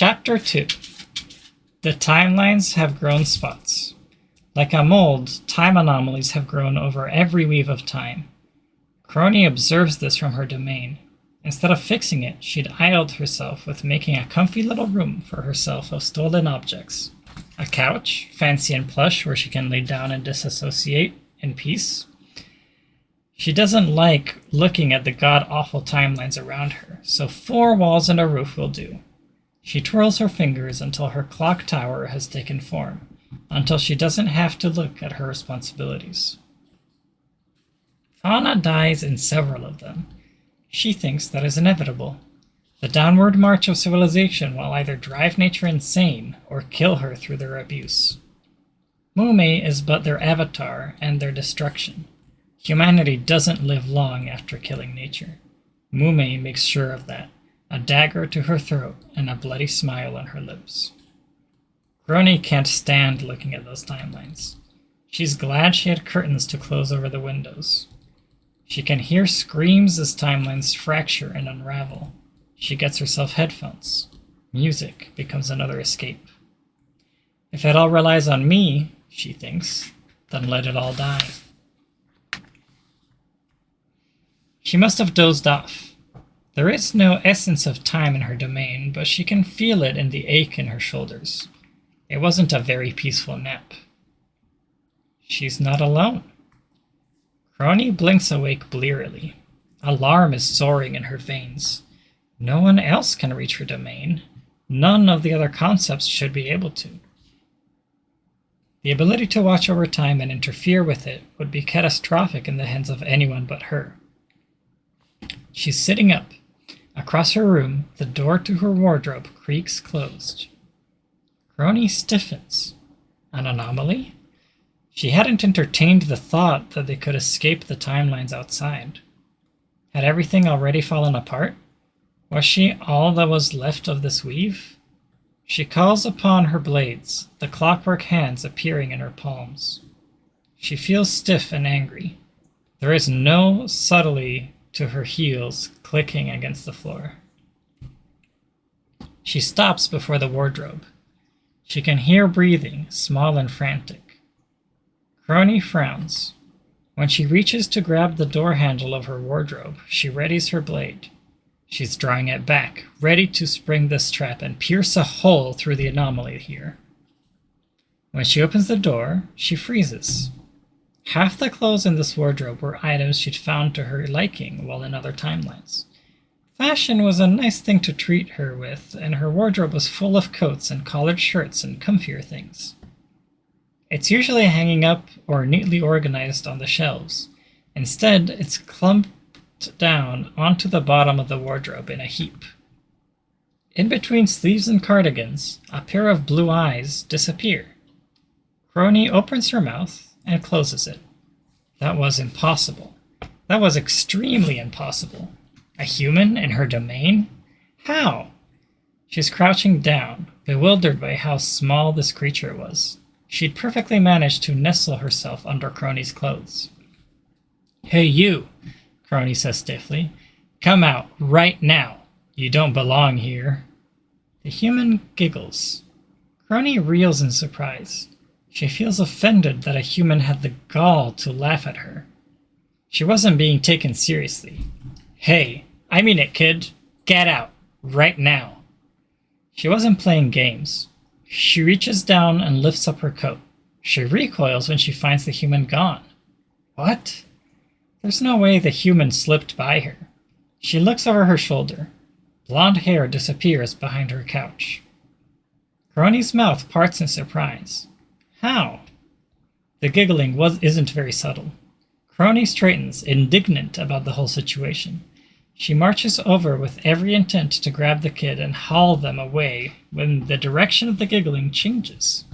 Chapter 2. The timelines have grown spots. Like a mold, time anomalies have grown over every weave of time. Crony observes this from her domain. Instead of fixing it, she'd idled herself with making a comfy little room for herself of stolen objects. A couch, fancy and plush, where she can lay down and disassociate in peace. She doesn't like looking at the god-awful timelines around her, so 4 walls and a roof will do. She twirls her fingers until her clock tower has taken form, until she doesn't have to look at her responsibilities. Fauna dies in several of them. She thinks that is inevitable. The downward march of civilization will either drive nature insane or kill her through their abuse. Mume is but their avatar and their destruction. Humanity doesn't live long after killing nature. Mume makes sure of that, a dagger to her throat and a bloody smile on her lips. Crony can't stand looking at those timelines. She's glad she had curtains to close over the windows. She can hear screams as timelines fracture and unravel. She gets herself headphones. Music becomes another escape. If it all relies on me, she thinks, then let it all die. She must have dozed off. There is no essence of time in her domain, but she can feel it in the ache in her shoulders. It wasn't a very peaceful nap. She's not alone. Crony blinks awake blearily. Alarm is soaring in her veins. No one else can reach her domain. None of the other concepts should be able to. The ability to watch over time and interfere with it would be catastrophic in the hands of anyone but her. She's sitting up. Across her room, the door to her wardrobe creaks closed. Crony stiffens. An anomaly? She hadn't entertained the thought that they could escape the timelines outside. Had everything already fallen apart? Was she all that was left of this weave? She calls upon her blades, the clockwork hands appearing in her palms. She feels stiff and angry. There is no subtlety to her heels clicking against the floor. She stops before the wardrobe. She can hear breathing, small and frantic. Crony frowns. When she reaches to grab the door handle of her wardrobe, she readies her blade. She's drawing it back, ready to spring this trap and pierce a hole through the anomaly here. When she opens the door, she freezes. Half the clothes in this wardrobe were items she'd found to her liking while in other timelines. Fashion was a nice thing to treat her with, and her wardrobe was full of coats and collared shirts and comfier things. It's usually hanging up or neatly organized on the shelves. Instead, it's clumped down onto the bottom of the wardrobe in a heap. In between sleeves and cardigans, a pair of blue eyes disappear. Crony opens her mouth and closes it. That was impossible. That was extremely impossible. A human in her domain? How? She's crouching down, bewildered by how small this creature was. She'd perfectly managed to nestle herself under Crony's clothes. "Hey, you," Crony says stiffly. "Come out, right now. You don't belong here." The human giggles. Crony reels in surprise. She feels offended that a human had the gall to laugh at her. She wasn't being taken seriously. "Hey, I mean it, kid. Get out, right now." She wasn't playing games. She reaches down and lifts up her coat. She recoils when she finds the human gone. What? There's no way the human slipped by her. She looks over her shoulder. Blonde hair disappears behind her couch. Crony's mouth parts in surprise. How? The giggling isn't very subtle. Crony straightens, indignant about the whole situation. She marches over with every intent to grab the kid and haul them away when the direction of the giggling changes.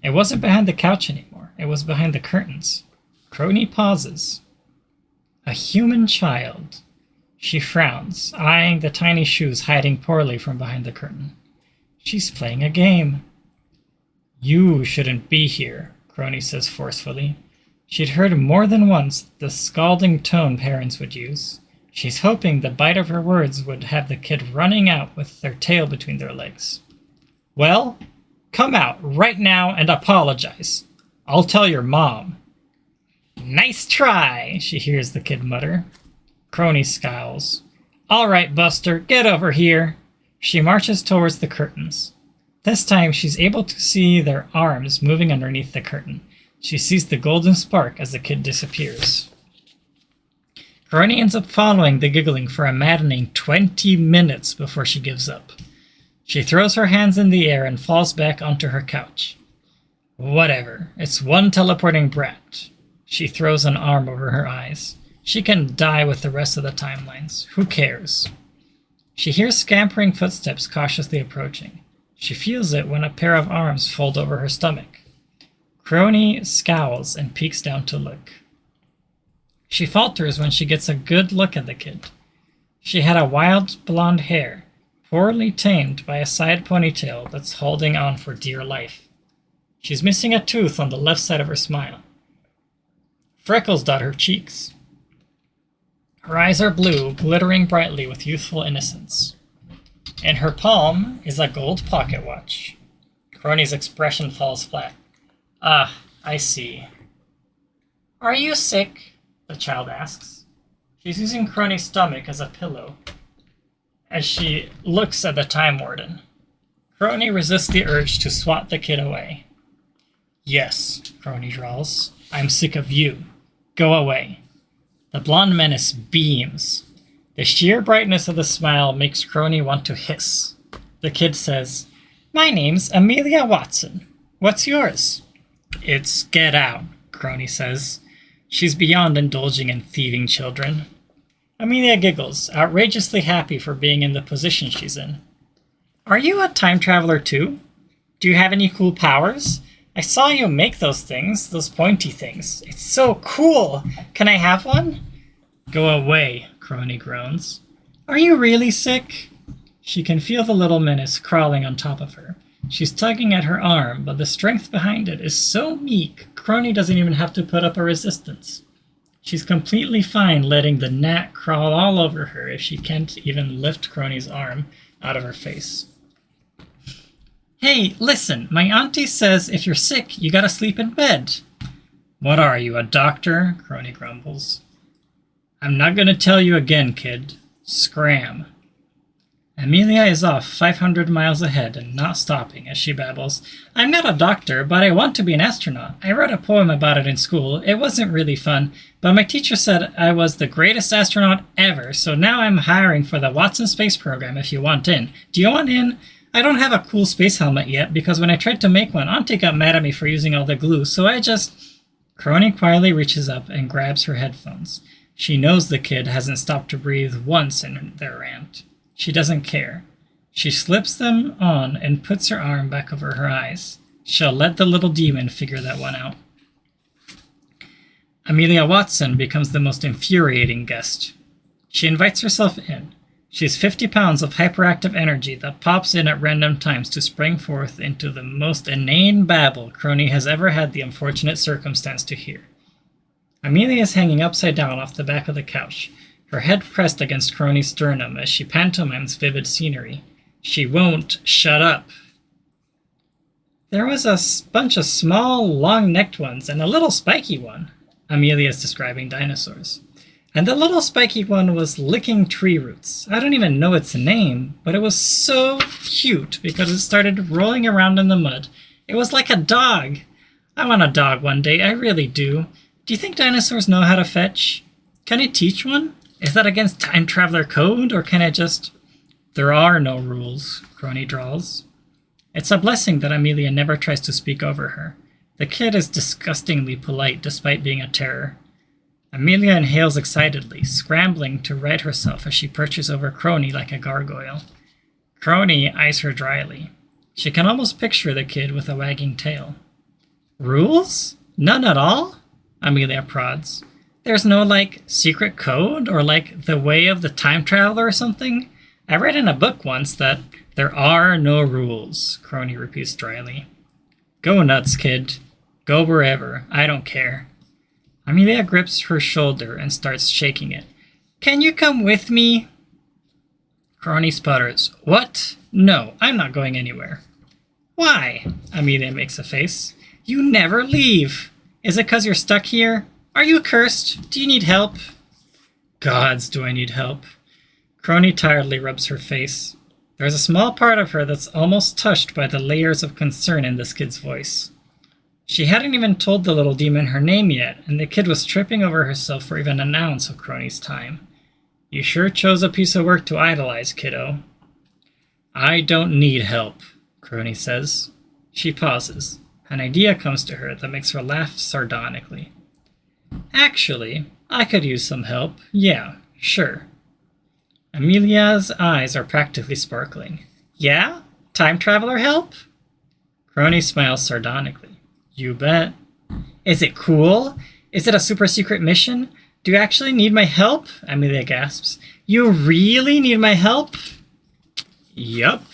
It wasn't behind the couch anymore. It was behind the curtains. Crony pauses. A human child. She frowns, eyeing the tiny shoes hiding poorly from behind the curtain. She's playing a game. "You shouldn't be here," Crony says forcefully. She'd heard more than once the scalding tone parents would use. She's hoping the bite of her words would have the kid running out with their tail between their legs. Well, come out right now and apologize. I'll tell your mom. Nice try, she hears the kid mutter. Crony scowls. All right, Buster, get over here. She marches towards the curtains. This time she's able to see their arms moving underneath the curtain. She sees the golden spark as the kid disappears. Crony ends up following the giggling for a maddening 20 minutes before she gives up. She throws her hands in the air and falls back onto her couch. Whatever, it's one teleporting brat. She throws an arm over her eyes. She can die with the rest of the timelines. Who cares? She hears scampering footsteps cautiously approaching. She feels it when a pair of arms fold over her stomach. Crony scowls and peeks down to look. She falters when she gets a good look at the kid. She had a wild blonde hair, poorly tamed by a side ponytail that's holding on for dear life. She's missing a tooth on the left side of her smile. Freckles dot her cheeks. Her eyes are blue, glittering brightly with youthful innocence. In her palm is a gold pocket watch. Crony's expression falls flat. Ah, I see. Are you sick? The child asks. She's using Crony's stomach as a pillow as she looks at the Time Warden. Crony resists the urge to swat the kid away. Yes, Crony drawls. I'm sick of you. Go away. The blonde menace beams. The sheer brightness of the smile makes Crony want to hiss. The kid says, My name's Amelia Watson. What's yours? It's Get Out, Crony says. She's beyond indulging in thieving children. Amelia giggles, outrageously happy for being in the position she's in. Are you a time traveler too? Do you have any cool powers? I saw you make those things, those pointy things. It's so cool! Can I have one? Go away, Crony groans. Are you really sick? She can feel the little menace crawling on top of her. She's tugging at her arm, but the strength behind it is so meek, Crony doesn't even have to put up a resistance. She's completely fine letting the gnat crawl all over her if she can't even lift Crony's arm out of her face. Hey, listen, my auntie says if you're sick, you gotta sleep in bed. What are you, a doctor? Crony grumbles. I'm not gonna tell you again, kid. Scram. Amelia is off 500 miles ahead and not stopping as she babbles. I'm not a doctor, but I want to be an astronaut. I wrote a poem about it in school. It wasn't really fun, but my teacher said I was the greatest astronaut ever, so now I'm hiring for the Watson Space Program if you want in. Do you want in? I don't have a cool space helmet yet because when I tried to make one, Auntie got mad at me for using all the glue, so I just... Crony quietly reaches up and grabs her headphones. She knows the kid hasn't stopped to breathe once in their rant. She doesn't care. She slips them on and puts her arm back over her eyes. She'll let the little demon figure that one out. Amelia Watson becomes the most infuriating guest. She invites herself in. She has 50 pounds of hyperactive energy that pops in at random times to spring forth into the most inane babble Crony has ever had the unfortunate circumstance to hear. Amelia is hanging upside down off the back of the couch, her head pressed against Crony's sternum as she pantomimes vivid scenery. She won't shut up. There was a bunch of small, long-necked ones and a little spiky one. Amelia is describing dinosaurs. And the little spiky one was licking tree roots. I don't even know its name, but it was so cute because it started rolling around in the mud. It was like a dog. I want a dog one day, I really do. Do you think dinosaurs know how to fetch? Can I teach one? Is that against time traveler code, or can I just... There are no rules, Crony drawls. It's a blessing that Amelia never tries to speak over her. The kid is disgustingly polite despite being a terror. Amelia inhales excitedly, scrambling to right herself as she perches over Crony like a gargoyle. Crony eyes her dryly. She can almost picture the kid with a wagging tail. Rules? None at all? Amelia prods. There's no, secret code or, the way of the time traveler or something? I read in a book once that there are no rules, Crony repeats dryly. Go nuts, kid. Go wherever. I don't care. Amelia grips her shoulder and starts shaking it. Can you come with me? Crony sputters. What? No, I'm not going anywhere. Why? Amelia makes a face. You never leave. Is it 'cause you're stuck here? Are you cursed? Do you need help? Gods, do I need help? Crony tiredly rubs her face. There's a small part of her that's almost touched by the layers of concern in this kid's voice. She hadn't even told the little demon her name yet, and the kid was tripping over herself for even an ounce of Crony's time. You sure chose a piece of work to idolize, kiddo. I don't need help, Crony says. She pauses. An idea comes to her that makes her laugh sardonically. Actually, I could use some help. Yeah, sure. Amelia's eyes are practically sparkling. Yeah? Time traveler help? Crony smiles sardonically. You bet. Is it cool? Is it a super secret mission? Do you actually need my help? Amelia gasps. You really need my help? Yup.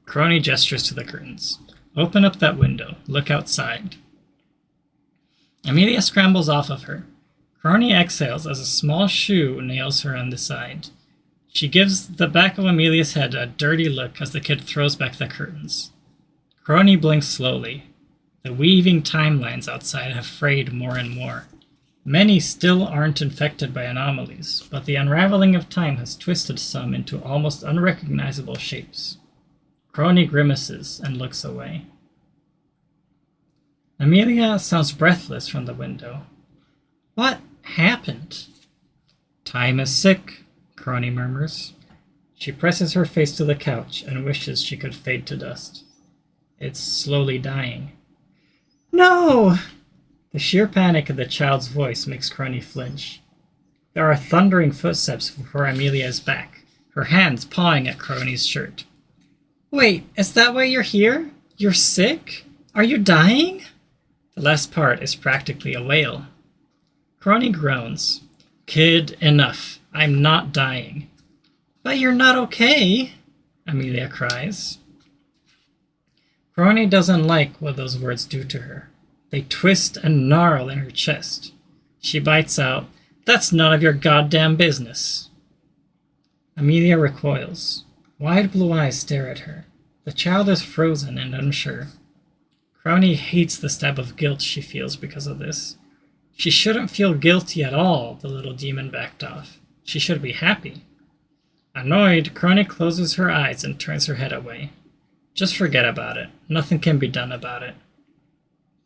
Crony gestures to the curtains. Open up that window. Look outside. Amelia scrambles off of her. Crony exhales as a small shoe nails her on the side. She gives the back of Amelia's head a dirty look as the kid throws back the curtains. Crony blinks slowly. The weaving timelines outside have frayed more and more. Many still aren't infected by anomalies, but the unraveling of time has twisted some into almost unrecognizable shapes. Crony grimaces and looks away. Amelia sounds breathless from the window. What happened? Time is sick, Crony murmurs. She presses her face to the couch and wishes she could fade to dust. It's slowly dying. No! The sheer panic of the child's voice makes Crony flinch. There are thundering footsteps before Amelia is back, her hands pawing at Crony's shirt. Wait, is that why you're here? You're sick? Are you dying? The last part is practically a wail. Crony groans. Kid, enough. I'm not dying. But you're not okay, Amelia cries. Crony doesn't like what those words do to her. They twist and gnarl in her chest. She bites out, That's none of your goddamn business. Amelia recoils. Wide blue eyes stare at her. The child is frozen and unsure. Crony hates the stab of guilt she feels because of this. She shouldn't feel guilty at all, the little demon backed off. She should be happy. Annoyed, Crony closes her eyes and turns her head away. Just forget about it. Nothing can be done about it.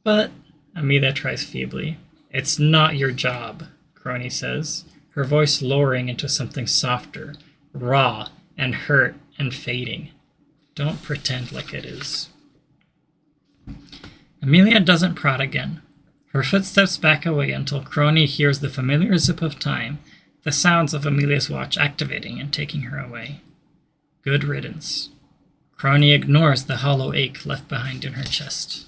But, Amelia tries feebly. It's not your job, Crony says, her voice lowering into something softer, raw, and hurt and fading. Don't pretend like it is. Amelia doesn't prod again. Her footsteps back away until Crony hears the familiar zip of time, the sounds of Amelia's watch activating and taking her away. Good riddance. Crony ignores the hollow ache left behind in her chest.